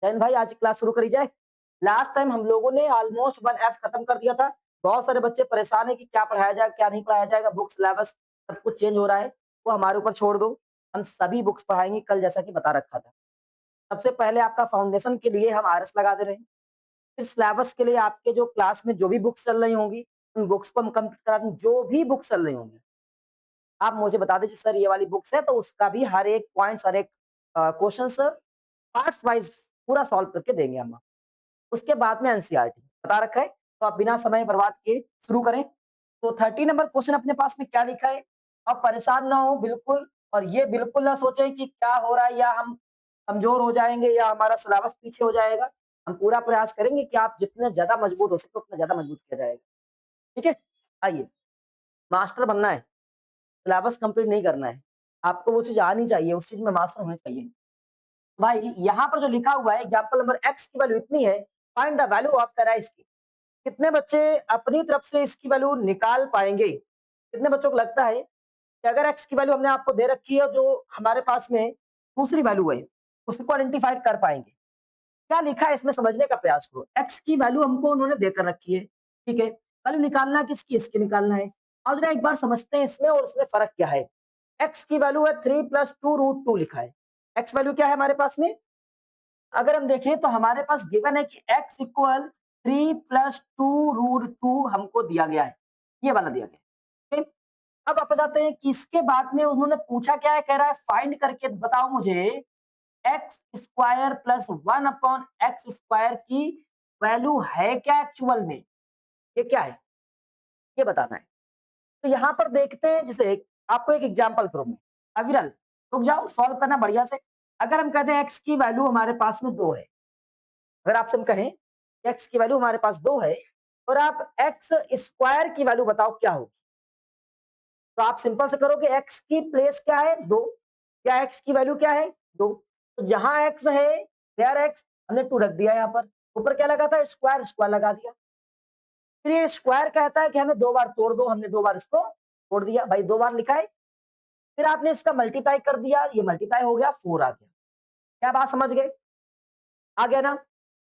जैन भाई आज क्लास शुरू करी जाए। लास्ट टाइम हम लोगों ने ऑलमोस्ट 1F खत्म कर दिया था। बहुत सारे बच्चे परेशान है कि क्या पढ़ाया जाए, क्या नहीं पढ़ाया जाएगा, बुक सिलेबस सब कुछ चेंज हो रहा है। वो हमारे ऊपर छोड़ दो, हम सभी बुक्स पढ़ाएँगे कल जैसा कि बता रखा था। सबसे पहले आपका फाउंडेशन के लिए हम आरएस लगा दे रहे हैं। फिर सिलेबस के लिए आपके जो क्लास में जो भी बुक्स चल रही होंगी, उन बुक्स को हम कंप्लीट करा देंगे। जो भी बुक्स चल रही होंगी, आप मुझे बता दीजिए सर ये वाली बुक्स है तो उसका भी हर एक पॉइंट्स, हर एक क्वेश्चंस पार्ट्स वाइज़ पूरा सॉल्व करके देंगे हम। उसके बाद में एनसीईआरटी बता रखा है, तो आप बिना समय बर्बाद किए शुरू करें। तो 30 नंबर क्वेश्चन अपने पास में क्या लिखा है? आप परेशान ना हो बिल्कुल, और ये बिल्कुल ना सोचें कि क्या हो रहा है या हम कमज़ोर हो जाएँगे या हमारा सिलेबस पीछे हो जाएगा। हम पूरा प्रयास करेंगे कि आप जितने ज़्यादा मजबूत हो सके उतना ज़्यादा मजबूत किया जाएगा। ठीक है? आइए, मास्टर बनना है, सिलेबस कंप्लीट नहीं करना है। आपको वो चीज़ आनी चाहिए, उस चीज़ में मास्टर होने चाहिए। भाई यहाँ पर जो लिखा हुआ है एग्जाम्पल नंबर x की वैल्यू इतनी है, find the value of the rice की। कितने बच्चे अपनी तरफ से इसकी वैल्यू निकाल पाएंगे? कितने बच्चों को लगता है कि अगर x की वैल्यू हमने आपको दे रखी है जो हमारे पास में दूसरी वैल्यू है, उसको आइडेंटिफाइड कर पाएंगे? क्या लिखा है इसमें समझने का प्रयास करो। x की वैल्यू हमको उन्होंने देकर रखी है, ठीक है? वैल्यू निकालना किसकी? इसकी निकालना है। और जरा एक बार समझते हैं इसमें और उसमें फर्क क्या है। x की वैल्यू है 3 + 2√2 लिखा है। x वैल्यू क्या है हमारे पास में? अगर हम देखें तो हमारे पास गिवन है कि x इक्वल 3 + 2√2 हमको दिया गया है, ये वाला दिया गया है। ठीक? अब वापस आते हैं कि इसके बाद में उन्होंने पूछा क्या है, कह रहा है फाइंड करके बताओ मुझे एक्स स्क्वायर प्लस 1/x² की वैल्यू है क्या एक्चुअल में, ये क्या है ये बताना है। तो यहाँ पर देखते हैं, जैसे आपको एक एग्जांपल प्रूव में अविरल रुक जाओ, सॉल्व करना बढ़िया से। अगर हम कहते हैं एक्स की वैल्यू हमारे पास में 2 है, अगर आपसे हम कहें एक्स की वैल्यू हमारे पास 2 है और आप एक्स स्क्वायर की वैल्यू बताओ क्या होगी, तो आप सिंपल से करोगे एक्स की प्लेस क्या है 2, क्या एक्स की वैल्यू क्या है 2, तो जहां एक्स है देयर एक्स हमने 2 रख दिया, यहाँ पर ऊपर क्या लगा था स्क्वायर, स्क्वायर लगा दिया। फिर ये स्क्वायर कहता है कि हमें 2 बार तोड़ दो, हमने 2 बार इसको तोड़ दिया, भाई 2 बार लिखा है। फिर आपने इसका मल्टीप्लाई कर दिया, ये मल्टीप्लाई हो गया 4 आ गया। क्या बात समझ गए? आ गया ना?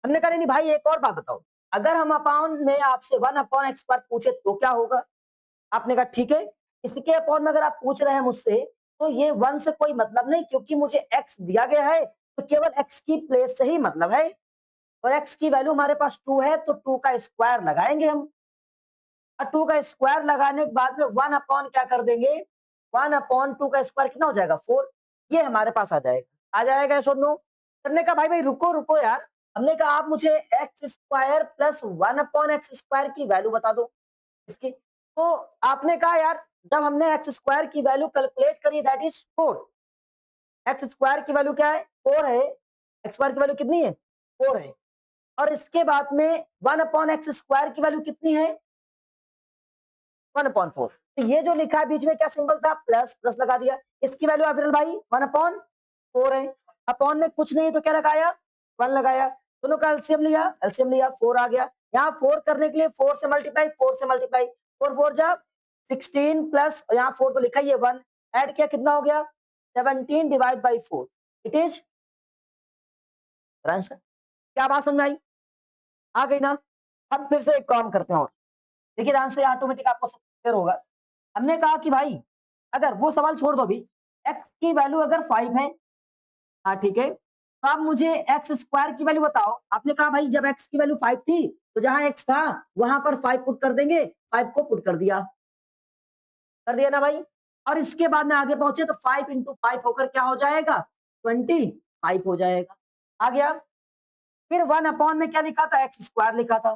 हमने कहा नहीं भाई एक और बात बताओ, अगर हम अपॉन में आपसे 1/x² पूछे तो क्या होगा? आपने कहा ठीक है, इसके अपॉन में अगर आप पूछ रहे हैं मुझसे तो ये 1 से कोई मतलब नहीं, क्योंकि मुझे x दिया गया है तो केवल x की प्लेस से ही मतलब है, और x की वैल्यू हमारे पास 2 है तो 2 का स्क्वायर लगाएंगे हम, और 2 का स्क्वायर लगाने के बाद में 1 अपॉन क्या कर देंगे, 1/2 का स्क्वायर कितना हो जाएगा 4, ये हमारे पास आ जाएगा। आ जाएगा ऐसा नो? करने का भाई भाई रुको रुको यार, हमने कहा आप मुझे एक्स स्क्वायर प्लस 1/x² की वैल्यू बता दो इसकी। तो आपने कहा यार जब हमने एक्स स्क्वायर की वैल्यू कैलकुलेट करी दैट इज 4, एक्स स्क्वायर की वैल्यू क्या है 4 है, एक्स स्क्वायर की वैल्यू कितनी है 4 है, और इसके बाद में 1/x² की वैल्यू कितनी है 1/4। तो ये जो लिखा है बीच में क्या सिंबल था प्लस, प्लस लगा दिया। इसकी वैल्यू अविरल भाई 1/4 है, अपॉन में कुछ नहीं तो क्या लगाया 1 लगाया, दोनों का एलसीएम लिया, एलसीएम लिया 4 आ गया। यहाँ 4 करने के लिए 4 से मल्टीप्लाई, 4 से मल्टीप्लाई, 4 4 जा 16 प्लस यहाँ 4 तो लिखा ही है 1, ऐड किया कितना हो गया 17 divide by 4, it is answer. क्या बात समझ में आई? आ गई ना? हम फिर से एक काम करते हैं और देखिए आंसर ऑटोमेटिक आपको क्लियर होगा। हमने कहा कि भाई अगर वो सवाल छोड़ दो अभी, x की वैल्यू अगर 5 है, हाँ ठीक है, तो आप मुझे एक्स स्क्वायर की वैल्यू बताओ। आपने कहा भाई जब x की वैल्यू 5 थी तो जहां x था वहां पर 5 पुट कर देंगे, 5 को पुट कर दिया ना भाई। और इसके बाद में आगे पहुंचे तो 5 इंटू 5 होकर क्या हो जाएगा 25 हो जाएगा, आ गया। फिर 1 अपॉन में क्या लिखा था एक्स स्क्वायर लिखा था,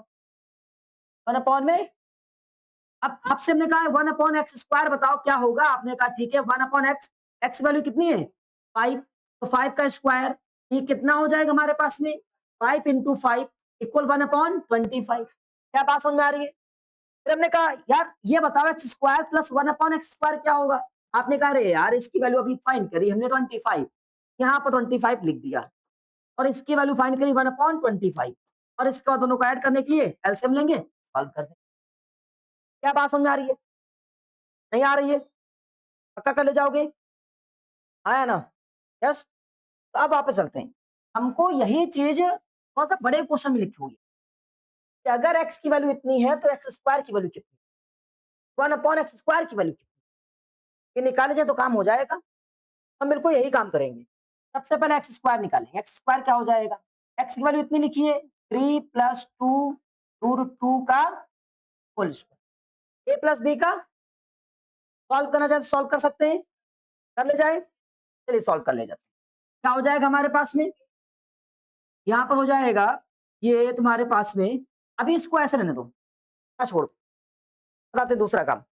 1 अपॉन में, अब आपसे हमने कहा 1/x² बताओ क्या होगा, आपने कहा ठीक है 1/x, x वैल्यू कितनी है 5, तो 5 का स्क्वायर ये कितना हो जाएगा हमारे पास में 5 इंटू 5 इक्वल 1/25। क्या बात समझ में आ रही है? फिर हमने कहा यार ये बताओ एक्स स्क्वायर प्लस 1/x² क्या होगा, आपने कहा अरे यार इसकी वैल्यू अभी फाइंड करी हमने 25, यहाँ पर 25 लिख दिया, और इसकी वैल्यू फाइंड करी 1/25, और इसके बाद दोनों को ऐड करने के लिए एलसीएम लेंगे, सॉल्व कर देंगे। क्या बात समझ में आ रही है? नहीं आ रही है? पक्का कर ले जाओगे? आया ना? यस। तो अब वापस चलते हैं। हमको यही चीज थोड़ा सा बड़े क्वेश्चन में लिखी हुई है कि अगर x की वैल्यू इतनी है तो एक्स स्क्वायर की वैल्यू कितनी, 1/x² की वैल्यू कितनी, ये निकाले जाए तो काम हो जाएगा। हम बिल्कुल यही काम करेंगे। सबसे पहले एक्स स्क्वायर निकालेंगे। एक्स स्क्वायर क्या हो जाएगा, एक्स की वैल्यू इतनी लिखी है 3 + 2√2 का होल स्क्वायर, a + b का सॉल्व करना चाहे तो सॉल्व कर सकते हैं, कर ले जाए, चलिए सॉल्व कर ले जाते हैं। क्या हो जाएगा हमारे पास में, यहाँ पर हो जाएगा ये तुम्हारे पास में, अभी इसको ऐसे रहने दो, छोड़ दो, बताते हैं दूसरा काम।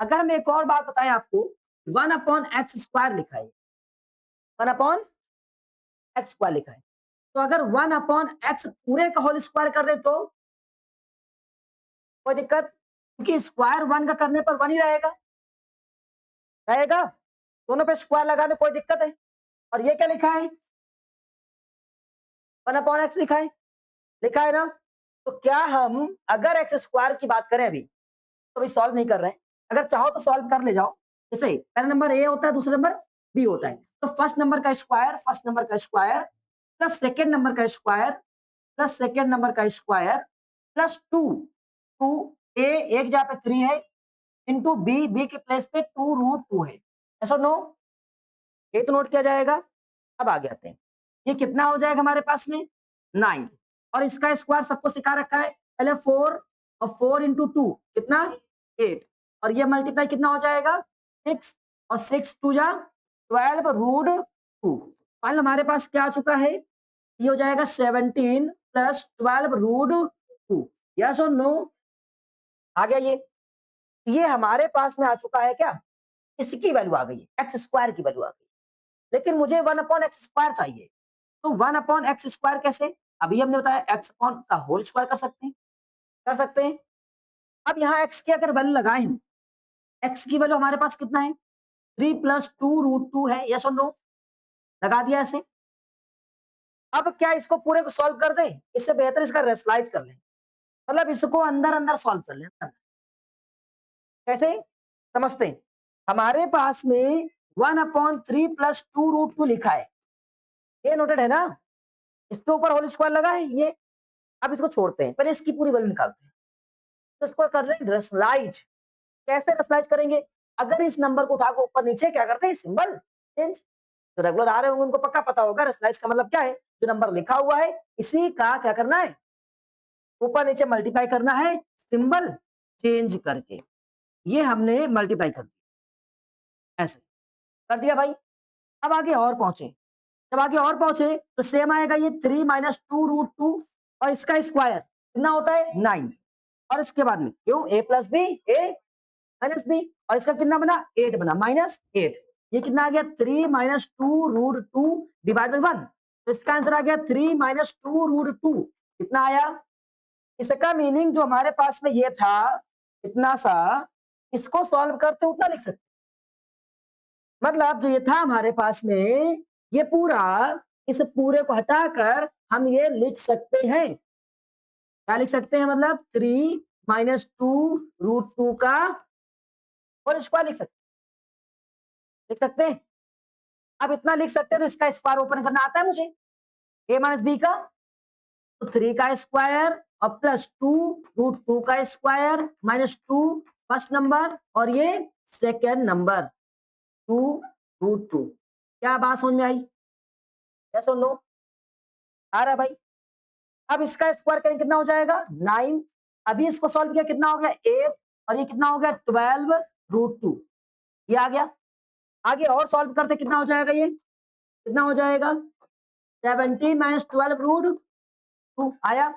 अगर हम एक और बात बताएं आपको, 1/x² लिखा है, 1/x² लिखा है, तो अगर 1/x पूरे का होल स्क्वायर कर दे तो कोई दिक्कत, क्योंकि स्क्वायर 1 का करने पर 1 ही रहेगा, रहेगा, दोनों पे स्क्वायर लगा दे, कोई दिक्कत है। और ये क्या लिखा है, 1/x लिखा है ना। तो क्या हम अगर एक्स स्क्वायर की बात करें अभी, तो अभी सॉल्व नहीं कर रहे हैं, अगर चाहो तो सॉल्व कर ले जाओ। जैसे पहला नंबर ए होता है, दूसरा नंबर बी होता है, तो फर्स्ट नंबर का स्क्वायर प्लस सेकेंड नंबर का स्क्वायर प्लस सेकेंड नंबर का स्क्वायर प्लस 2 ए एक जगह पे 3 है, इंटू बी के प्लेस पे 2√2 है, ऐसा नो, ये तो नोट किया जाएगा। अब आगे आते हैं, ये कितना हो जाएगा हमारे पास में 9, और इसका स्क्वायर सबको सिखा रखा है, पहले 4 और 4 इंटू 2 कितना 8, और ये मल्टीप्लाई कितना हो जाएगा 6, और 6 2 जा 12√2, फाइनल हमारे पास क्या आ चुका है, ये हो जाएगा 17 + 12√2, यस और नो, आ गया ये हमारे पास में आ चुका है क्या, इसकी वैल्यू आ गई है, एक्स स्क्वायर की वैल्यू आ गई, लेकिन मुझे 1/x² चाहिए, तो 1/x² कैसे, अभी हमने बताया x अपॉन का होल स्क्वायर कर सकते हैं, कर सकते हैं। अब यहाँ x की अगर वैल्यू लगाए हम, x की वैल्यू हमारे पास कितना है 3 + 2√2 है, यस और नो, लगा दिया ऐसे। अब क्या इसको पूरे को सॉल्व कर दें, इससे बेहतर इसका रेशनलाइज कर लें, मतलब इसको अंदर अंदर सॉल्व कर लें, कैसे समझते हैं, हमारे पास में 1/3 + 2√2 लिखा है, ये नोटेड है ना, इसके ऊपर होल स्क्वायर लगा है ये। अब इसको छोड़ते हैं, पहले इसकी पूरी वैल्यू निकालते हैं, तो इसको कर रहे हैं रसलाइज। कैसे रसलाइज करेंगे, अगर इस नंबर को उठा के ऊपर नीचे क्या करते हैं, सिंबल चेंज, तो रेगुलर आ रहे होंगे उनको पक्का पता होगा रसलाइज का मतलब क्या है, जो नंबर लिखा हुआ है इसी का क्या करना है, ऊपर नीचे मल्टीप्लाई करना है, सिंबल चेंज करके, ये हमने मल्टीप्लाई कर दिया, ऐसे कर दिया भाई। अब आगे और पहुंचे, जब आगे और पहुंचे तो सेम आएगा, ये 3 - 2√2 और इसका स्क्वायर कितना होता है 9, और इसके बाद में क्यों a + b a - b, और इसका कितना बना 8 बना, -8, ये कितना आ गया 3 - 2√2 डिवाइड बाई 1, तो इसका आंसर आ गया 3 - 2√2, कितना आया, इसका मीनिंग जो हमारे पास में ये था इतना सा, इसको सॉल्व करते उतना लिख सकते, मतलब जो ये था हमारे पास में ये पूरा, इस पूरे को हटाकर हम ये लिख सकते हैं, क्या लिख सकते हैं, मतलब 3 - 2√2 का होल स्क्वायर लिख सकते हैं। अब इतना लिख सकते हैं तो इसका स्क्वायर ओपन करना आता है मुझे, a - b का, तो 3 का स्क्वायर और प्लस 2√2 का स्क्वायर -2 फर्स्ट नंबर, और ये सेकेंड नंबर 2√2, क्या बात समझ में आई, यस और नो, आ रहा है भाई। अब इसका स्क्वायर करें कितना हो जाएगा 9, अभी इसको सॉल्व किया कितना हो गया 8, और ये कितना हो गया 12√2, ये आ गया। आगे और सॉल्व करते कितना हो जाएगा, ये कितना हो जाएगा 17 - 12√2 आया।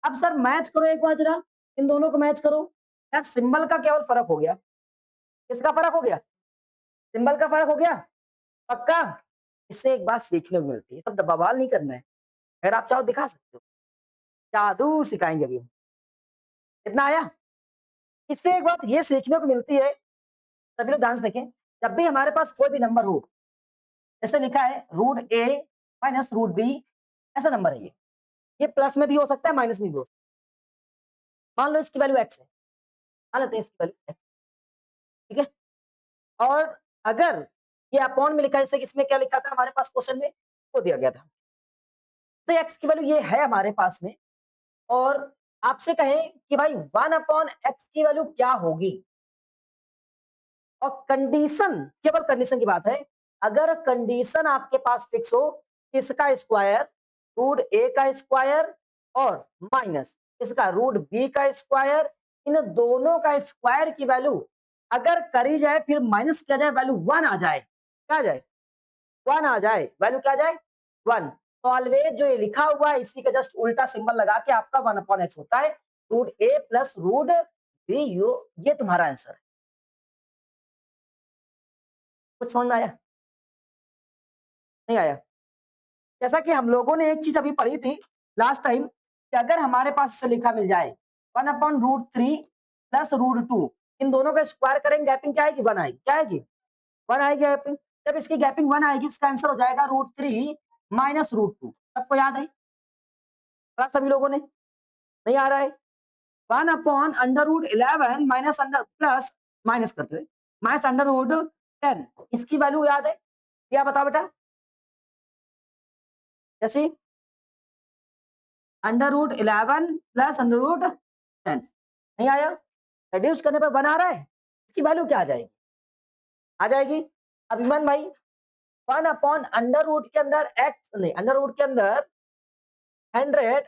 अब सर मैच करो एक बार जरा, इन दोनों को मैच करो, यार सिंबल का केवल फर्क हो गया, किसका फर्क हो गया, सिंबल का फर्क हो गया, पक्का। इससे एक बात सीखने को मिलती है, सब बवाल नहीं करना है, अगर आप चाहो दिखा सकते हो, जादू सिखाएंगे अभी हम। कितना आया, इससे एक बात ये सीखने को मिलती है, सभी लोग ध्यान से देखें, जब भी हमारे पास कोई भी नंबर हो, जैसे लिखा है √a - √b, ऐसा नंबर है ये प्लस में भी हो सकता है माइनस में भी हो सकता है, मान लो इसकी वैल्यू x है, मान लेते हैं इसकी वैल्यू x, ठीक है, और अगर ये अपॉन में लिखा है, जैसे इसमें क्या लिखा था हमारे पास क्वेश्चन में, वो दिया गया था तो एक्स की वैल्यू ये है हमारे पास में, और आपसे कहें कि भाई 1/x की वैल्यू क्या होगी, और कंडीशन, केवल कंडीशन की बात है, अगर कंडीशन आपके पास फिक्स हो, इसका स्क्वायर रूट ए का स्क्वायर और माइनस इसका रूट बी का स्क्वायर, इन दोनों का स्क्वायर की वैल्यू अगर करी जाए, फिर माइनस किया जाए, वैल्यू 1 आ जाए, क्या आ जाए, 1 आ जाए, वैल्यू क्या आ जाए, 1। तो ऑलवेज जो ये लिखा हुआ है इसी का जस्ट उल्टा सिंबल लगा के आपका 1/x होता है, root A plus root B यू, ये तुम्हारा आंसर है। कुछ समझ में आया, नहीं आया? जैसा कि हम लोगों ने एक चीज अभी पढ़ी थी लास्ट टाइम, कि अगर हमारे पास इसे लिखा मिल जाए 1/√3 प्लस √2, इन दोनों का स्क्वायर करेंगे, गैपिंग क्या आएगी, 1 आएगी, क्या आएगी, 1 आएगी गैपिंग। जब इसकी गैपिंग 1 आएगी, उसका आंसर हो जाएगा √3 माइनस √2। सबको याद है, पढ़ा सभी लोगों ने, नहीं आ रहा है? 1/√11 माइनस अंडर प्लस माइनस करते हैं, माइनस √10, इसकी वैल्यू याद है, क्या बताओ बेटा, जैसी √11 प्लस √10, नहीं आया? रिड्यूस करने पर 1 आ रहा है, इसकी वैल्यू क्या आ जाएगी, आ जाएगी अभिमन भाई, 1/√√ के अंदर एक्स, नहीं अंडर रूट के अंदर 100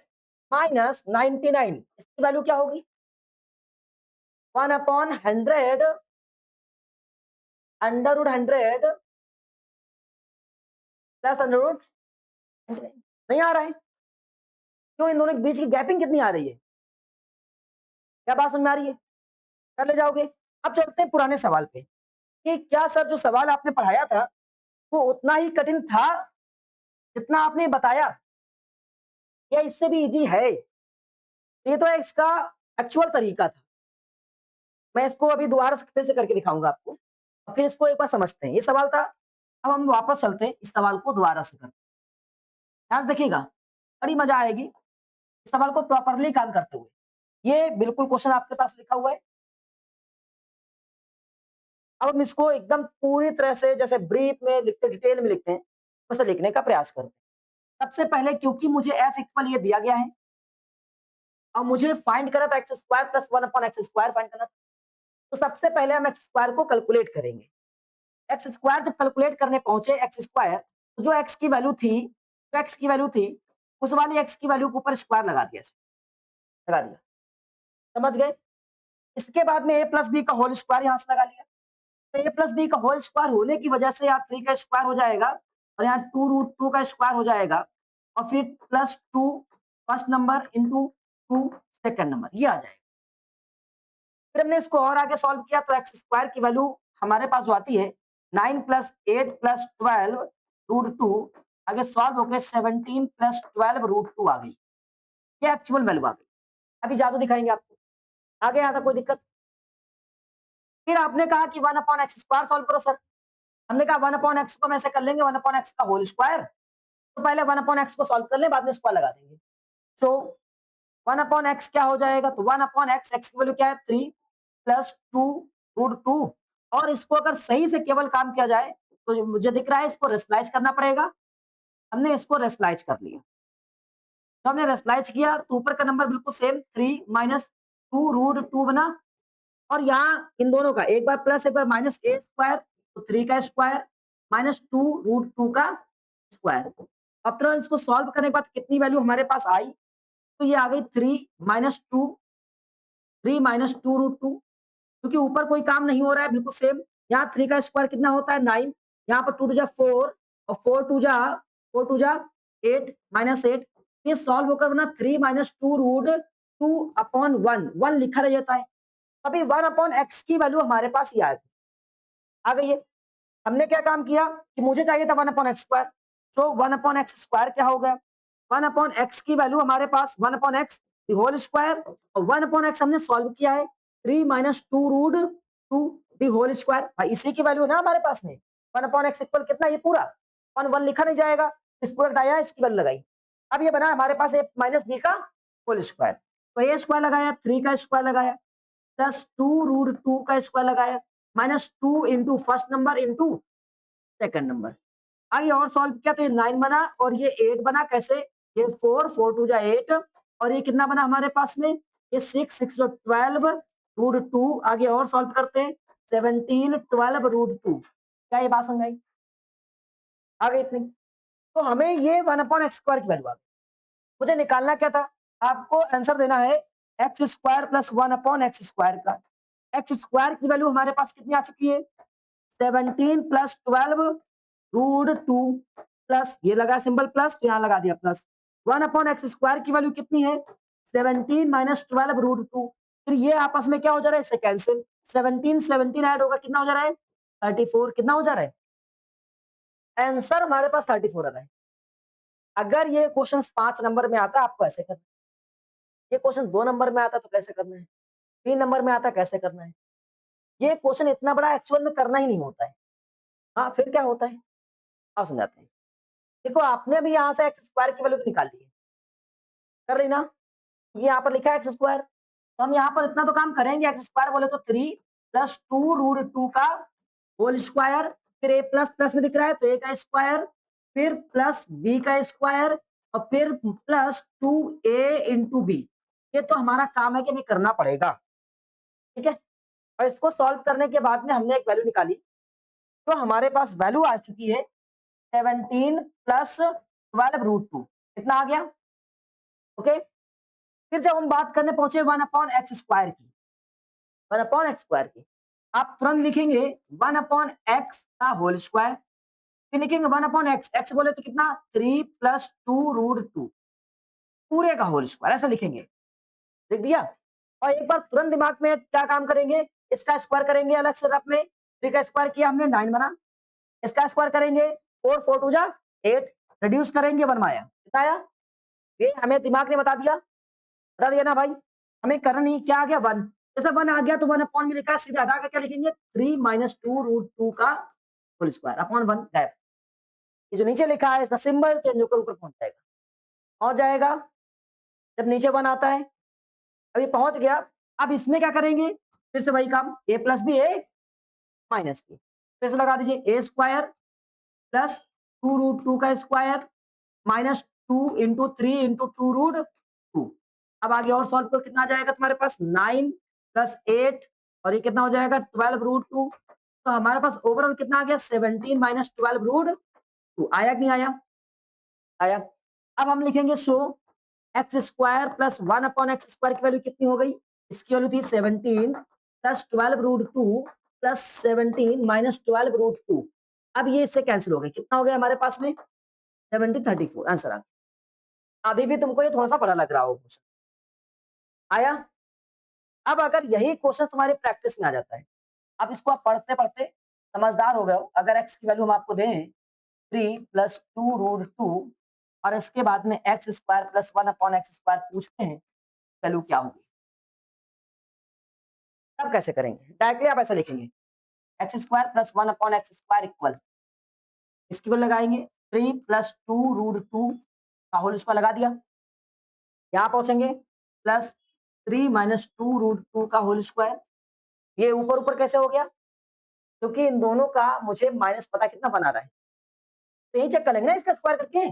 माइनस 99, इसकी वैल्यू क्या होगी, 1/100 √100 प्लस √100, नहीं आ रहा है? क्यों, इन दोनों के बीच की गैपिंग कितनी आ रही है, क्या बात समझ में आ रही है, कर ले जाओगे। अब चलते हैं पुराने सवाल पे, कि क्या सर जो सवाल आपने पढ़ाया था वो उतना ही कठिन था जितना आपने बताया, या इससे भी इजी है? ये तो इसका एक्चुअल तरीका था, मैं इसको अभी दोबारा से फिर से करके दिखाऊंगा आपको, और फिर इसको एक बार समझते हैं। ये सवाल था, अब हम वापस चलते हैं, इस सवाल को दोबारा से करते हैं। ध्यान से देखिएगा, बड़ी मजा आएगी इस सवाल को प्रॉपरली काम करते हुए। ये बिल्कुल क्वेश्चन आपके पास लिखा हुआ है, अब हम इसको एकदम पूरी तरह से जैसे ब्रीफ में लिखते, डिटेल में लिखते हैं, वैसे लिखने का प्रयास करते हैं। सबसे पहले क्योंकि मुझे एफ इक्वल ये दिया गया है, और मुझे फाइंड करा था x square plus 1/x square find करना था, तो सबसे पहले हम एक्स स्क्वायर को कैलकुलेट करेंगे। एक्स स्क्वायर जब कैलकुलेट करने पहुंचे एक्स स्क्वायर, तो जो एक्स की वैल्यू थी, जो एक्स की वैल्यू थी, उस वाली एक्स की वैल्यू के ऊपर स्क्वायर लगा दिया, लगा दिया, समझ गए? इसके बाद में ए प्लस बी का होल स्क्वायर यहाँ से लगा लिया, तो ए प्लस बी का होल स्क्वायर होने की वजह से यहाँ 3 का स्क्वायर हो जाएगा, और यहाँ 2√2 का स्क्वायर हो जाएगा, और फिर +2 first number into 2 second number, ये आ जाएगा। फिर हमने इसको और आगे सॉल्व किया, तो एक्स स्क्वायर की वैल्यू हमारे पास जो आती है 9 + 8 + 12 √2, आगे सॉल्व होकर 17 + 12 √2 आ गई, ये एक्चुअल वैल्यू आ गई। अभी जादू दिखाएंगे आपको, आगे यहाँ तक कोई दिक्कत? फिर आपने कहा कि 1/x स्क्वायर सॉल्व करो सर, हमने कहा 1/x को हम ऐसे कर लेंगे 1/x का होल स्क्वायर, तो पहले 1/x को सॉल्व कर ले, बाद में स्क्वायर लगा देंगे। सो 1/x क्या हो जाएगा, तो 1/x, एक्स की वैल्यू क्या है 3 + 2 √2, और इसको अगर सही से केवल काम किया जाए, तो जो मुझे दिख रहा है इसको रेशनलाइज करना पड़ेगा, हमने इसको रेशनलाइज कर लिया। तो हमने रेशनलाइज किया, तो ऊपर का नंबर बिल्कुल सेम 3 - 2 √2 बना, और यहाँ इन दोनों का एक बार प्लस एक बार माइनस ए स्क्वायर, तो 3 का स्क्वायर -2 √2 का स्क्वायर। आफ्टर इसको सॉल्व करने के बाद कितनी वैल्यू हमारे पास आई, तो ये आ गई 3 - 2 क्योंकि ऊपर कोई काम नहीं हो रहा है, बिल्कुल सेम। यहाँ 3 का स्क्वायर कितना होता है 9, यहाँ पर 2 टू जा 4, और 4 टू जा 8 -8, ये सॉल्व होकर बना 3 - 2 √2/1, 1 लिखा रह जाता है। अभी 1/x की वैल्यू हमारे पास ये आ गई है। हमने क्या काम किया कि मुझे चाहिए था 1/x स्क्वायर, तो 1/x स्क्वायर क्या हो गया, 1/x की वैल्यू हमारे पास 1/x द होल स्क्वायर, और 1/x हमने सॉल्व किया है 3 - 2 √2 द होल स्क्वायर, भाई इसी की वैल्यू है ना हमारे पास में। 1/x इक्वल कितना, ये पूरा 1 लिखा नहीं जाएगा, इसको हटाया, इसकी वैल्यू लगाई, अब ये बना हमारे पास a - b का होल स्क्वायर, तो a स्क्वायर लगाया, 3 का स्क्वायर लगाया, +2 √2 का स्क्वायर लगाया, -2 into first number into second number. आगे और सॉल्व किया, तो ये 9 बना और ये 8 बना, कैसे, ये 4 4 टू जा 8 और ये कितना बना हमारे पास में, ये 6 6 जो 12 रूट 2 आगे और सॉल्व करते हैं 17 12 रूट 2। क्या ये बात समझ आई? आ गई इतनी? तो हमें ये 1 अपॉन एक्स स्क्वायर की वैल्यू आ गई। मुझे निकालना क्या था? आपको आंसर देना है x square plus 1 upon x square का। एक्स स्क्वायर की वैल्यू हमारे पास कितनी आ चुकी है? 17 प्लस 12 रूट 2 प्लस ये लगा सिंबल प्लस तो यहाँ लगा दिया प्लस 1 अपॉन एक्स स्क्वायर की वैल्यू कितनी है? 17 माइनस 12 रूट 2। फिर ये आपस में क्या हो जा रहा है? इससे कैंसिल 17 17 ऐड होगा कितना हो जा रहा है? 34। कितना हो जा रहा है? आंसर हमारे पास 34 आ रहा है। अगर ये क्वेश्चन 5 नंबर में आता आपको ऐसे करना है, ये क्वेश्चन 2 नंबर में आता तो कैसे करना है, 3 नंबर में आता कैसे करना है। ये क्वेश्चन इतना बड़ा एक्चुअल में करना ही नहीं होता है। हाँ फिर क्या होता है आप समझाते हैं। देखो आपने अभी यहाँ से एक्स स्क्वायर की वैल्यू निकाल ली है, कर ली ना, ये यहाँ पर लिखा है एक्स स्क्वायर, तो हम यहाँ पर इतना तो काम करेंगे। एक्स स्क्वायर बोले तो 3 प्लस 2 रूट 2 का होल स्क्वायर, फिर ए प्लस प्लस में दिख रहा है तो ए का स्क्वायर, फिर प्लस बी का स्क्वायर और फिर प्लस 2a इंटू बी। ये तो हमारा काम है कि हमें करना पड़ेगा, ठीक है। और इसको सॉल्व करने के बाद में हमने एक वैल्यू निकाली, तो हमारे पास वैल्यू आ चुकी है 17 प्लस 12 रूट 2। कितना आ गया? ओके। फिर जब हम बात करने पहुंचे 1 अपॉन एक्स स्क्वायर की, 1 अपॉन एक्स स्क्वायर की, आप तुरंत लिखेंगे 1 अपॉन एक्स का होल स्क्वायर, फिर लिखेंगे 1 अपॉन एक्स, एक्स बोले तो कितना 3 प्लस 2 रूट 2 पूरे का होल स्क्वायर, ऐसा लिखेंगे। लिख दिया। और एक बार तुरंत दिमाग में क्या काम करेंगे, इसका स्क्वायर करेंगे अलग से रफ में, 3 का स्क्वायर किया हमने 9 बना, इसका स्क्वायर करेंगे 4 4 टू जा 8, रिड्यूस करेंगे 1 आया। कितना आया? ये हमें दिमाग ने बता दिया ना भाई। हमें करना नहीं, क्या आ गया 1। जैसे 1 आ गया तो 1 अपॉन में लिखा है, सीधे हटा कर क्या लिखेंगे 3 माइनस 2 रूट 2 का होल स्क्वायर अपॉन 1 गायब। ये जो नीचे लिखा है इसका सिंबल चेंज होकर ऊपर पहुंच जाएगा, पहुंच जाएगा। जब नीचे 1 आता है, अभी पहुंच गया, अब इसमें क्या करेंगे, फिर से वही काम, ए प्लस बी ए माइनस बी, फिर से लगा दीजिए ए स्क्वायर प्लस 2 रूट 2 का square minus 2 into 3 into 2 root 2। अब आगे और सॉल्व करो, कितना आ जाएगा तुम्हारे पास 9 प्लस 8 और ये कितना हो जाएगा 12 रूट 2। तो हमारे पास ओवरऑल कितना आ गया 17 माइनस 12 रूट 2। आया कि नहीं आया? आया। अब हम लिखेंगे so x square plus 1 upon x square की वैल्यू कितनी हो गई? इसकी वैल्यू थी 17 plus 12 root 2 plus 17 minus 12 root 2। अब ये इससे कैंसिल हो गए, कितना हो गया हमारे पास में 70 34 आंसर आ गया। अभी भी तुमको ये थोड़ा सा बड़ा लग रहा हो क्वेश्चन, आया? अब अगर यही क्वेश्चन तुम्हारी प्रैक्टिस में आ जाता है, अब इसको आप पढ़ते पढ़ते समझदार हो गए हो, अगर एक्स की वैल्यू हम आपको दें 3 प्लस 2 रूट 2 और इसके बाद में x square plus 1 upon x square पूछते हैं, वैल्यू क्या होगी? तब कैसे करेंगे? डायरेक्टली आप ऐसा लिखेंगे x square plus 1 upon x square equal, इसकी वैल्यू लगाएंगे 3 प्लस 2 रूट 2 का होल स्क्वायर लगा दिया, यहाँ पहुंचेंगे प्लस 3 माइनस 2 रूट 2 का होल स्क्वायर। ये ऊपर ऊपर कैसे हो गया? क्योंकि इन दोनों का मुझे माइनस पता कितना बना रहा है, तो यही चेक कर लेंगे ना इसका स्क्वायर करके।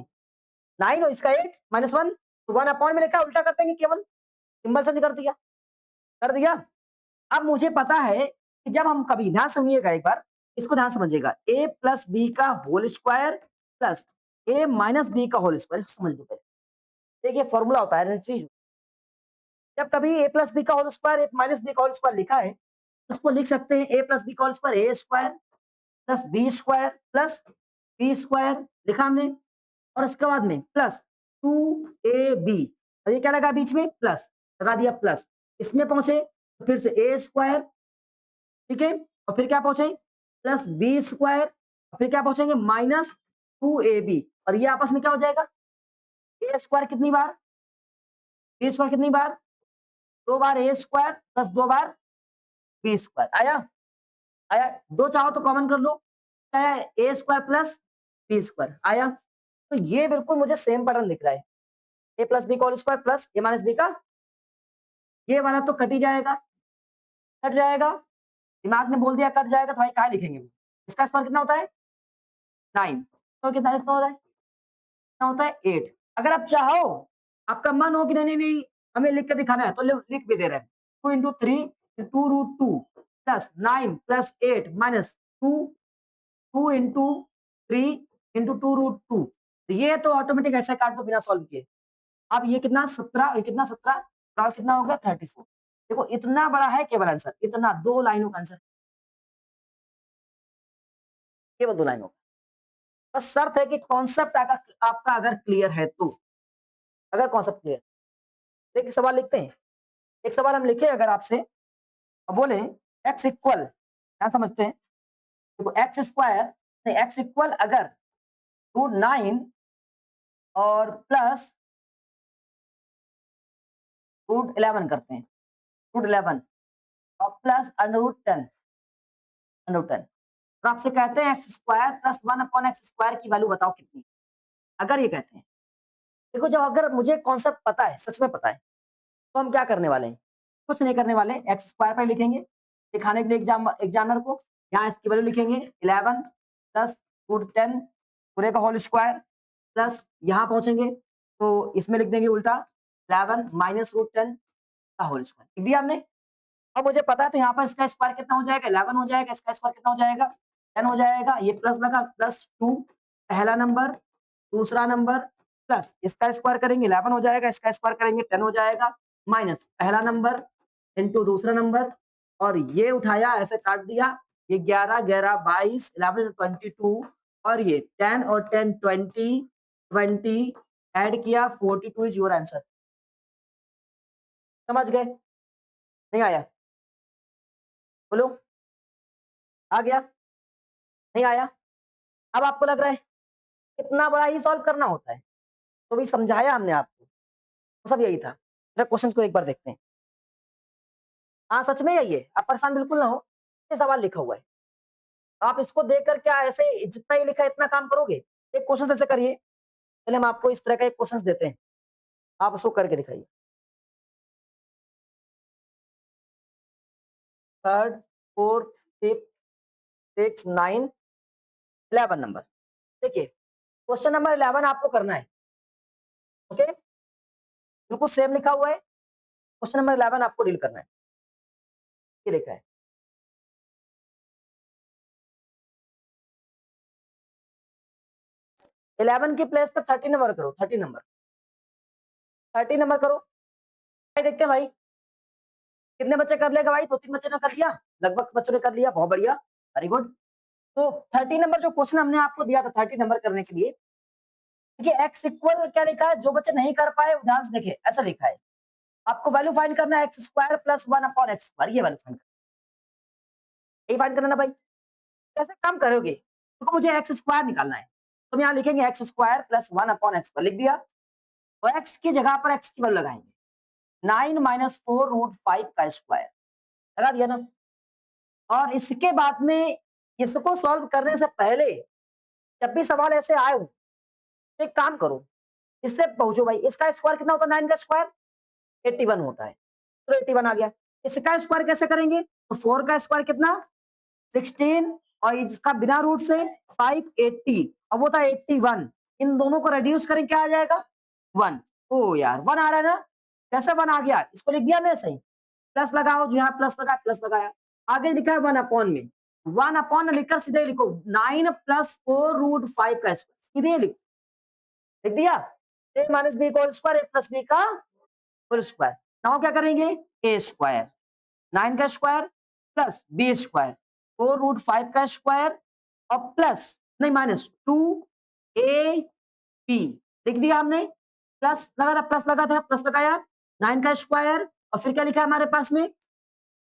9 और इसका 8 माइनस 1, तो 1 अपॉन में लिखा उल्टा कर देंगे, केवल सिंबल चेंज कर दिया, कर दिया। अब मुझे पता है कि जब हम कभी, ध्यान सुनिएगा एक बार, इसको ध्यान समझिएगा, a प्लस बी का whole square plus a minus B का होल स्क्वायर, समझ लो पहले। देखिए फॉर्मूला होता है ट्रीज, जब कभी a प्लस बी का whole square a minus B का होल स्क्वायर लिखा है, उसको लिख सकते हैं a प्लस बी का whole square a square plus B square plus B square, लिखा हमने। और उसके बाद में प्लस 2ab और ये क्या लगा बीच में प्लस, लगा दिया प्लस, इसमें पहुंचे तो फिर से a स्क्वायर, ठीक है, और फिर क्या पहुंचे प्लस बी स्क्वायर, फिर क्या पहुंचेंगे माइनस 2ab और ये आपस में क्या हो जाएगा ए स्क्वायर कितनी बार, बी स्क्वायर कितनी बार, 2 बार ए स्क्वायर प्लस 2 बार बी स्क्वायर। आया? आया? दो चाहो तो कॉमन कर लो, आया ए स्क्वायर प्लस बी स्क्वायर। आया? तो ये बिल्कुल मुझे सेम पैटर्न दिख रहा है, ए प्लस बी का होल स्क्वायर प्लस ए माइनस बी का, ये वाला तो कट ही जाएगा, कट जाएगा, दिमाग ने बोल दिया कट जाएगा तो भाई कहाँ लिखेंगे? इसका स्क्वायर कितना होता है 9, तो कितना होता है, कितना होता है 8। अगर आप चाहो, आपका मन हो कि नहीं, नहीं, नहीं, हमें लिख के दिखाना है, तो लिख भी दे रहे हैं। 2 into 3 2 root 2 plus 9 plus 8 minus 2 2 into 3 into 2 root 2। ये तो ऑटोमेटिक ऐसे काट दो बिना सॉल्व किए। अब ये कितना 17, ये कितना 17, और कितना हो गया 34। देखो इतना बड़ा है केवल आंसर, इतना 2 लाइनों का आंसर, केवल 2 लाइनों का। बस शर्त है कि कॉन्सेप्ट आपका अगर क्लियर है तो, अगर कॉन्सेप्ट क्लियर। देखिए सवाल लिखते हैं, एक सवाल हम लिखे अगर आपसे और बोले x इक्वल, क्या समझते हैं, देखो एक्स स्क्वायर नहीं, एक्स इक्वल अगर रूट 9 और प्लस रूट 11 करते हैं, रूट 11 और plus under root 10, under root 10, तो आपसे कहते हैं x square plus 1 upon x square की वैल्यू बताओ कितनी। अगर ये कहते हैं, देखो जब अगर मुझे कॉन्सेप्ट पता है, सच में पता है, तो हम क्या करने वाले हैं, कुछ नहीं करने वाले, एक्स स्क्वायर पर लिखेंगे दिखाने के लिए एग्जामिनर को, यहाँ इसकी वैल्यू लिखेंगे 11 प्लस रूट 10 पूरे का होल स्क्वायर, प्लस यहाँ पहुंचेंगे तो इसमें लिख देंगे उल्टा 11 माइनस रूट 10 का होल स्क्वायर, लिख दिया हमने। अब मुझे पता है तो यहाँ पर इसका स्क्वायर कितना हो जाएगा, 11 हो जाएगा, इसका स्क्वायर कितना हो जाएगा 10 हो जाएगा, ये प्लस लगा प्लस 2 पहला नंबर, दूसरा नंबर, प्लस इसका स्क्वायर करेंगे 11 हो जाएगा, इसका स्क्वायर करेंगे 10 हो जाएगा, माइनस पहला नंबर इनटू दूसरा नंबर, और ये उठाया ऐसे काट दिया, ये 11 11 22 11 22, और ये 10 और 10 20 20 ऐड किया 42 इज योर आंसर। समझ गए, नहीं आया, बोलो, आ गया, नहीं आया। अब आपको लग रहा है इतना बड़ा ही सॉल्व करना होता है, तो भी समझाया हमने आपको, तो सब यही था। जरा क्वेश्चन को एक बार देखते हैं। हाँ सच में यही है, आप परेशान बिल्कुल ना हो, ये सवाल लिखा हुआ है, आप इसको देख कर क्या ऐसे जितना ही लिखा है इतना काम करोगे। एक क्वेश्चन ऐसे करिए, पहले हम आपको इस तरह का एक क्वेश्चन देते हैं, आप उसको करके दिखाइए। Third, fourth, fifth, six, 9, 11 number. देखिए क्वेश्चन नंबर 11 आपको करना है, ओके, बिल्कुल सेम लिखा हुआ है, क्वेश्चन नंबर 11 आपको डील करना है, ये लिखा है। 11 की प्लेस पे 30 नंबर करो, 30 नंबर, 30 नंबर करो, भाई देखते हैं भाई कितने बच्चे कर लेगा भाई, 2-3 बच्चे ने कर लिया, लगभग बच्चों ने कर लिया, बहुत बढ़िया, वेरी गुड। तो 30 नंबर जो क्वेश्चन हमने आपको दिया था 30 नंबर करने के लिए, देखिए एक्स इक्वल क्या लिखा है, जो बच्चे नहीं कर पाए ध्यान से देखिए, ऐसा लिखा है आपको वैल्यू फाइंड करना है x square plus 1 upon x square, ये वैल्यू फाइंड करना, यही फाइंड करना ना भाई। कैसे काम करोगे, तो मुझे एक्स स्क्वायर निकालना है, तो हम यहाँ लिखेंगे x square plus 1 upon x square, लिख दिया, और एक्स की जगह पर एक्स की वैल्यू लगाएंगे, 9 माइनस 4 रूट 5 का स्क्वायर, लगा दिया ना। और इसके बाद में इसको सॉल्व करने से पहले जब भी सवाल ऐसे आए हो, तो एक काम करो, इससे पहुंचो भाई, इसका स्क्वायर कितना होता है 9 का स्क्वायर 81 होता है, तो 81 आ गया। इसका स्क्वायर कैसे करेंगे, तो 4 का स्क्वायर कितना 16, और इसका बिना रूट से 580, अब वो था 81, इन दोनों को रिड्यूस करें क्या आ जाएगा 1। ओ यार 1 आ रहा है ना, कैसे 1 आ गया, इसको लिख दिया मैं सही, प्लस लगाओ, जो यहाँ प्लस लगा प्लस लगाया, आगे लिखा है 1 अपॉन में, 1 अपॉन लिखकर सीधे लिखो 9 प्लस 4 रूट 5 का स्क्वायर, सीधे लिखो, लिख दिया, ए माइनस बी का whole square, A plus B का होल स्क्वायर। नाउ क्या करेंगे, ए स्क्वायर 9 का square plus B square 4 root 5 का स्क्वायर, और प्लस नहीं माइनस 2 ए बी, लिख दिया हमने, प्लस लगा था, प्लस लगा था, प्लस लगाया 9 का स्क्वायर, और फिर क्या लिखा है हमारे पास में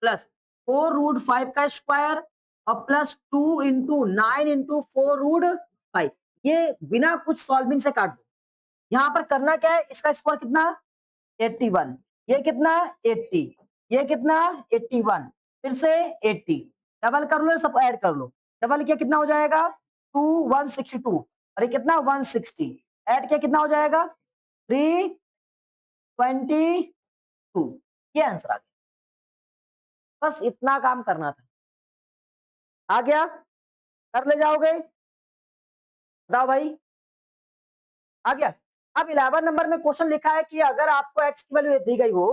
प्लस 4 रूट 5 का स्क्वायर, और प्लस 2 इंटू 9 इंटू 4 रूट 5, ये बिना कुछ सॉल्विंग से काट दो। यहाँ पर करना क्या है, इसका स्क्वायर कितना 81, ये कितना 80, ये कितना 81, फिर से 80, डबल कर लो, सब ऐड कर लो, डबल किया कितना हो जाएगा 2 162, और ये कितना 160, ऐड किया कितना हो जाएगा 322, ये आंसर आ गया, बस इतना काम करना था, आ गया, कर ले जाओगे, बताओ भाई, आ गया। अब 11 नंबर में क्वेश्चन लिखा है कि अगर आपको x की वैल्यू दी गई हो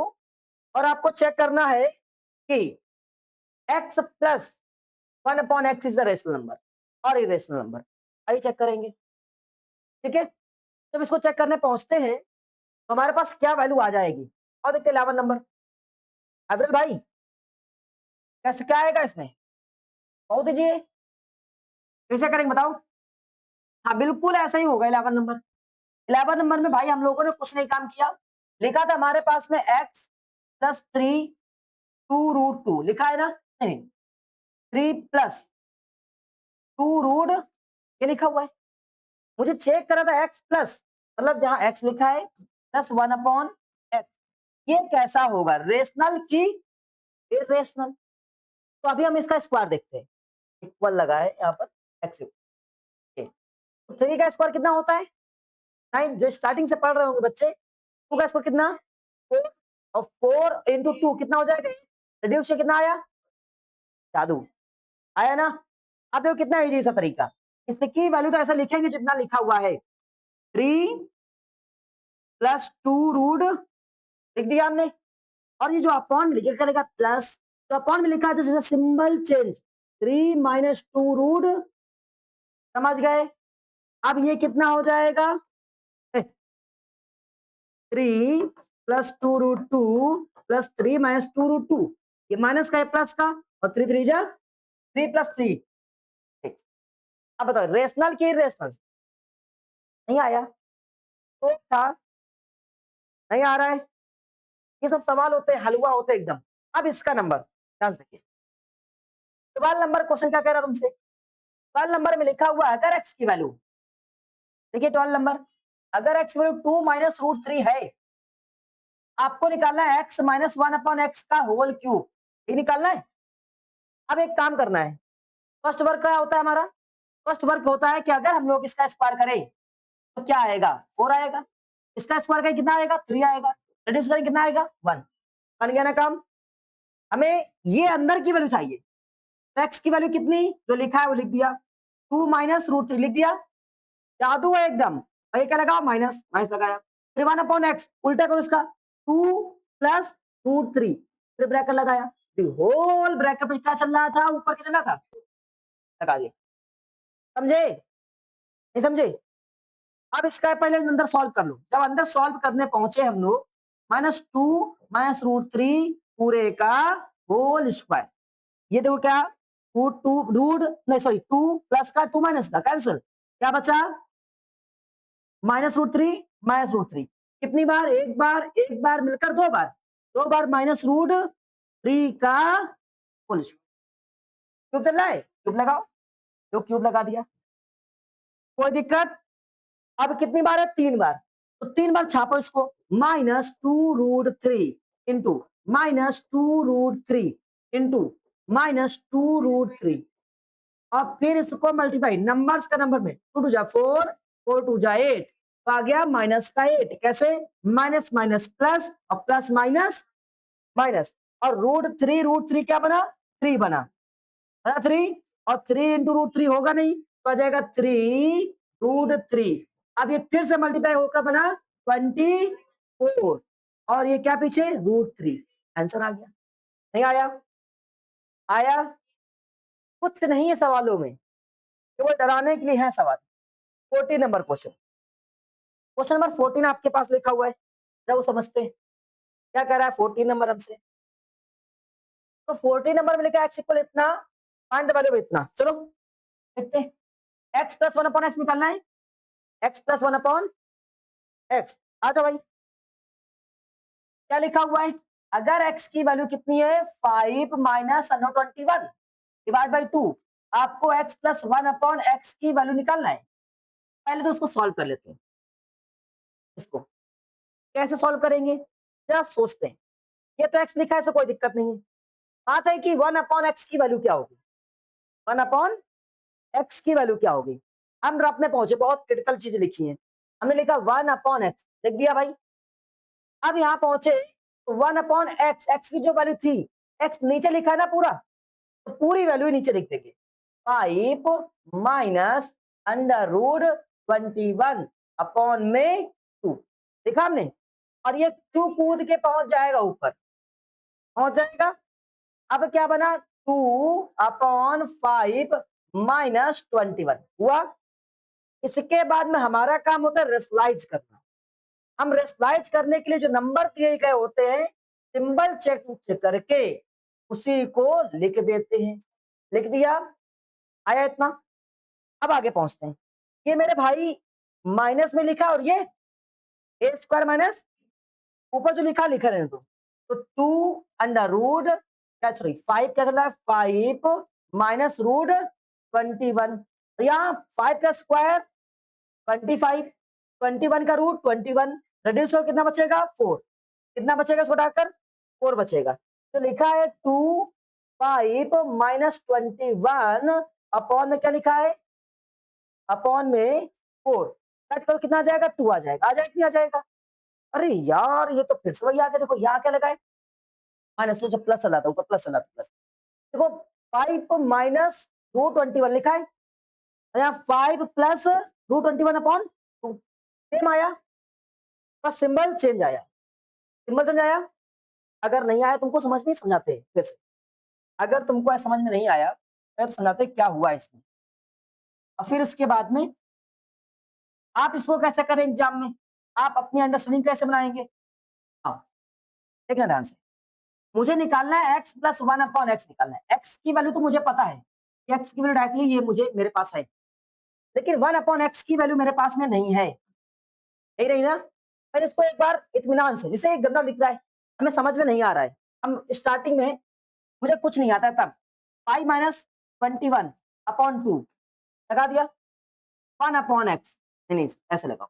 और आपको चेक करना है कि x plus 1 upon x is the rational number और इरेशनल नंबर, आइए चेक करेंगे। ठीक है, जब इसको चेक करने पहुंचते हैं तो हमारे पास क्या वैल्यू आ जाएगी, और देखते हैं 11 नंबर। अब्दुल भाई कैसे क्या आएगा इसमें, बहुत दीजिए, कैसे करेंगे बताओ। हाँ बिल्कुल ऐसा ही होगा 11 नंबर। 11 नंबर में भाई हम लोगों ने कुछ नहीं काम किया, लिखा था हमारे पास में x प्लस 3 2√2 लिखा है ना, नहीं 3 प्लस 2 रूट ये लिखा हुआ है। मुझे चेक करा था x प्लस, मतलब जहां x लिखा है प्लस 1 अपॉन एक्स, ये कैसा होगा, रेशनल की इरेशनल। तो अभी हम इसका स्क्वायर देखते हैं, इक्वल लगा है यहाँ पर x, तो 3 का स्क्वायर कितना होता है 9, जो स्टार्टिंग से पढ़ रहे होंगे बच्चे। 2 का स्क्वायर कितना 4, और 4 इंटू 2 कितना हो जाएगा, रिड्यूस से कितना आया, जादू आया ना। अब देखो कितना इजी सा तरीका, इसकी वैल्यू तो ऐसा लिखेंगे जितना लिखा हुआ है, 3 प्लस 2 रूट लिख दिया हमने, और ये जो अपॉन में लिखा करेगा प्लस, तो अपॉन में लिखा है जैसे सिंबल चेंज, 3 माइनस 2 रूट, समझ गए। अब ये कितना हो जाएगा 3 प्लस 2√2 प्लस 3 माइनस 2√2, ये माइनस का है प्लस का, और 3 3 जा 3 प्लस 3। अब बताओ रेशनल की इरेशनल, नहीं आया तो था, नहीं आ रहा है, ये सब सवाल होते हैं, हलवा होते हैं एकदम। अब इसका नंबर ध्यान से देखिए, 12 नंबर क्वेश्चन क्या कह रहा है तुमसे, 12 नंबर में लिखा हुआ है अगर x की वैल्यू, देखिए 12 नंबर, अगर x वैल्यू 2 माइनस रूट 3 है, आपको निकालना है x माइनस 1 अपॉन एक्स का होल क्यूब, ये निकालना है। अब एक काम करना है, फर्स्ट वर्क क्या होता है हमारा, फर्स्ट वर्क होता है कि अगर हम लोग इसका स्क्वायर करें तो क्या आएगा 4 आएगा, इसका स्क्वायर करें कितना आएगा 3 आएगा, रिड्यूस करें कितना आएगा 1, बन गया ना काम। हमें ये अंदर की वैल्यू चाहिए, तो x की वैल्यू कितनी जो लिखा है वो लिख दिया, 2 माइनस रूट 3 लिख दिया, जादू है एकदम। और ये क्या लगाओ माइनस, माइनस लगाया, फिर 1 अपॉन एक्स उल्टा करो इसका, 2 प्लस रूट 3, फिर ब्रैकेट लगाया, होल ब्रैकेट में क्या चल रहा था, ऊपर क्या चल रहा था, लगा दिया। समझे नहीं समझे। अब इसका पहले अंदर सॉल्व कर लो, जब अंदर सॉल्व करने पहुंचे हम लोग, -2 माइनस रूट 3 पूरे का होल स्क्वायर, ये देखो क्या, रूट 2 रूट नहीं सॉरी 2 प्लस का 2 माइनस का कैंसिल, क्या बचा -√3 कितनी बार, एक बार मिलकर दो बार -√3 का होल स्क्वायर। क्यूब चल रहा है, क्यूब लगाओ, जो क्यूब लगा दिया, कोई दिक्कत। अब कितनी बार है 3 बार, तो 3 बार छापो इसको, -2√3 इंटू -2√3 इंटू -2√3, और फिर इसको मल्टीप्लाई नंबर्स का नंबर में, 2 2 जा 4, 4 2 जा 8, तो आ गया माइनस का 8, कैसे माइनस माइनस प्लस, और प्लस माइनस माइनस, और रूट थ्री क्या बना 3 बना, 3, और 3 इंटू √3 होगा नहीं, तो आ जाएगा 3√3। अब ये फिर से मल्टीप्लाई होकर बना 24, और ये क्या पीछे √3, आंसर आ गया, नहीं आया, आया कुछ नहीं है सवालों में, केवल डराने के लिए है सवाल। 14 नंबर क्वेश्चन, क्वेश्चन नंबर 14 आपके पास लिखा हुआ है, जब वो समझते हैं क्या कह रहा है 14 नंबर हमसे। तो 14 नंबर में लिखा है एक्स इक्वल इतना, फाइंड द वैल्यू इतना, चलो देखते हैं। एक्स प्लस 1 अपॉन एक्स निकालना है, एक्स प्लस 1 अपॉन एक्स, आ जाओ भाई, क्या लिखा हुआ है, अगर x की वैल्यू कितनी है 5 माइनस 21 डिवाइड बाई 2, आपको x प्लस 1 अपॉन एक्स की वैल्यू निकालना है। पहले तो उसको सॉल्व कर लेते हैं, इसको कैसे सॉल्व करेंगे जरा सोचते हैं। ये तो x लिखा है तो कोई दिक्कत नहीं है, बात है कि 1 अपॉन एक्स की वैल्यू क्या होगी, 1 अपॉन एक्स की वैल्यू क्या होगी। हम रफ में पहुंचे, बहुत क्रिटिकल चीज लिखी है, हमने लिखा 1 अपॉन एक्स, लिख दिया भाई। अब यहाँ पहुंचे तो 1 अपॉन एक्स, एक्स की जो वैल्यू थी, एक्स नीचे लिखा है ना पूरा, तो पूरी वैल्यू नीचे लिख देंगे, 5 माइनस √21 अपॉन में 2, देखा हमने? और ये 2 कूद के पहुंच जाएगा ऊपर, पहुंच जाएगा। अब क्या बना, 2/5 माइनस 21 हुआ। इसके बाद में हमारा काम होता है रेशनलाइज करना। हम रेशनलाइज करने के लिए जो नंबर दिए गए होते हैं, सिंबल चेक करके उसी को लिख देते हैं। लिख दिया, आया इतना। अब आगे पहुंचते हैं। ये मेरे भाई माइनस में लिखा, और ये ए स्क्वायर माइनस ऊपर जो लिखा लिखा रहने दो। तो 2 अंडर रूट क्या, सॉरी 5 क्या चल रहा है, 5 माइनस रूट 21। तो यहाँ 5 का स्क्वायर 25, 21 का रूट 21, रेड्यूस हो कितना बचेगा 4। कितना बचेगा इसको हटाकर 4 बचेगा। तो लिखा है 2 5 माइनस 21 अपॉन में क्या लिखा है, अपॉन में 4। कट करो कितना आ जाएगा, 2 आ जाएगा। आ जाएगा, नहीं आ जाएगा? अरे यार ये तो फिर से वही आ गया। देखो यहाँ क्या लगा है, माइनस तो जब प्लस चला था, ऊपर प्लस चला था, प्लस। देखो 5 माइनस रूट 21 लिखा है, यहाँ 5 प्लस रूट 21 अपॉन 2 सेम आया, बस सिंबल चेंज आया। सिंबल चेंज आया। अगर नहीं आया तुमको समझ में, समझाते हैं फिर से। अगर तुमको समझ में नहीं आया तो समझाते क्या हुआ इसमें, और फिर उसके बाद में आप इसको कैसे करें एग्जाम में, आप अपनी अंडरस्टैंडिंग कैसे बनाएंगे। हाँ, देखना ध्यान से। मुझे निकालना है x प्लस 1 अपॉन एक्स निकालना है। x की वैल्यू तो मुझे पता है कि x की वैल्यू डायरेक्टली ये मुझे मेरे पास है, लेकिन 1 अपॉन एक्स की वैल्यू मेरे पास में नहीं है। यही रही ना। पर इसको एक बार इत्मीनान से, जिसे एक गंदा दिख रहा है, हमें समझ में नहीं आ रहा है, हम स्टार्टिंग में मुझे कुछ नहीं आता है तब 5 माइनस 21 अपॉन 2 लगा दिया, 1 अपॉन एक्स, नहीं ऐसे लगाओ,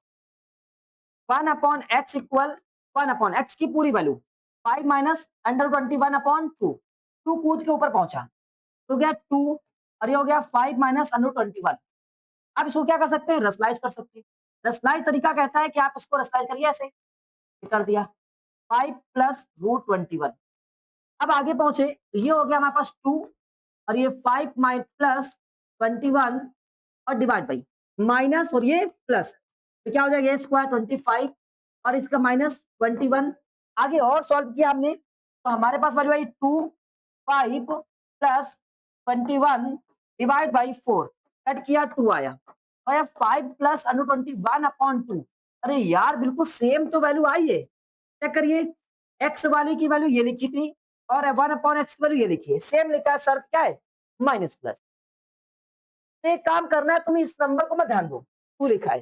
1 upon x equal 1 upon x की पूरी वैल्यू 5 माइनस अंडर 21 अपॉन 2, 2 कूद के ऊपर पहुंचा तो गया 2, और ये हो गया 5 माइनस अंडर 21। अब इसको क्या कर सकते हैं, रसलाइज कर सकते हैं। रसलाइज तरीका कहता है कि आप उसको रसलाइज करिए, ऐसे कर दिया 5 प्लस रूट 21। अब आगे पहुंचे तो ये हो गया हमारे पास 2, और ये 5 माइनस प्लस 21 और डिवाइड बाई माइनस, और ये प्लस, तो क्या हो जाएगा, ये स्क्वायर 25 और इसका माइनस 21। आगे और सॉल्व किया हमने तो हमारे पास वैल्यू आई 2 5 प्लस 21 डिवाइड बाई 4, कट किया 2 आया, और ये 5 प्लस अंडर 21 अपॉन 2। अरे यार बिल्कुल सेम तो वैल्यू आई है। चेक करिए, एक्स वाली की वैल्यू ये लिखी थी और 1 अपॉन एक्स की वैल्यू ये लिखी है, सेम लिखा है, शर्त क्या है, माइनस प्लस। तो एक काम करना है, तुम इस नंबर को मत ध्यान दो, तू लिखा है,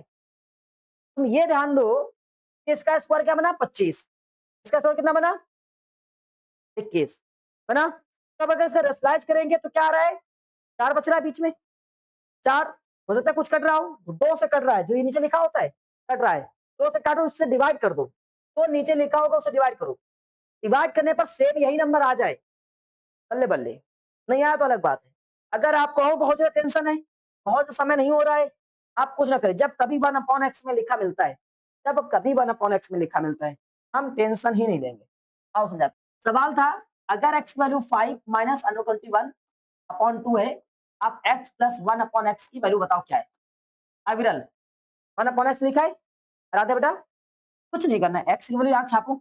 तुम ये ध्यान दो कि इसका स्क्वायर क्या बना 25, इसका स्क्वायर कितना बना 21 बना। तब अगर इसे रेशनलाइज करेंगे तो क्या आ रहा है, 4 बच रहा है बीच में, 4 हो सकता है कुछ कट रहा हो, 2 से कट रहा है, जो ये नीचे लिखा होता है कट रहा है, 2 से काटो, उससे डिवाइड कर दो, तो नीचे लिखा होगा उसे डिवाइड करो, डिवाइड करने पर सेम यही नंबर आ जाए, बल्ले बल्ले। नहीं आया तो अलग बात है। अगर आप कहो बहुत ज्यादा टेंशन है, बहुत समय नहीं हो रहा है, आप कुछ ना करें, जब कभी 1 अपॉन एक्स में लिखा मिलता है, जब कभी 1 अपॉन एक्स में लिखा मिलता है, हम टेंशन ही नहीं लेंगे। आओ समझाते। सवाल था, अगर x value 5 minus under 21 upon 2 है, आप एक्स प्लस 1 अपॉन एक्स की वैल्यू बताओ क्या है। अविरल 1 अपॉन एक्स लिखा है, राधे बेटा कुछ नहीं करना है, एक्स की वैल्यू यहाँ छापो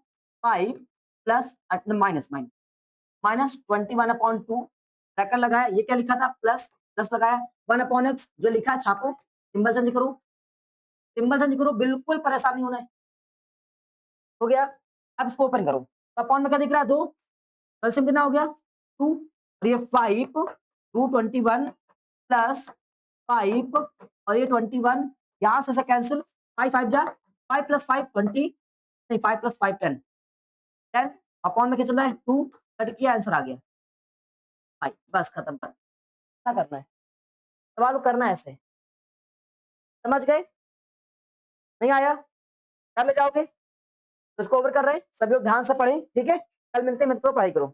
5 plus minus minus minus 21 upon 2, bracket लगाया, ये क्या लिखा था प्लस, प्लस लगाया, 1 अपॉन एक्स जो लिखा है छापो, सिंबल चेंज करो, सिंबल चेंज करो, बिल्कुल परेशान नहीं होना है। हो गया। अब इसको ओपन करो, तो अपॉन में क्या दिख रहा है 2, एलसीएम कितना हो गया 2, और ये 5 रूट 21 प्लस 5 और ये 21, यहाँ से कैंसिल, 5 5 जा 5 प्लस 5 20, नहीं 5 प्लस 5 10, 10 अपॉन में क्या चल रहा है 2, कट किया आंसर आ गया भाई, बस खत्म कर। क्या करना है, सवाल को करना है ऐसे, समझ गए, नहीं आया कर ले जाओगे, तो इसको ओवर कर रहे हैं, सभी लोग ध्यान से पढ़ें, ठीक है, कल मिलते हैं, मित्रों पढ़ाई करो।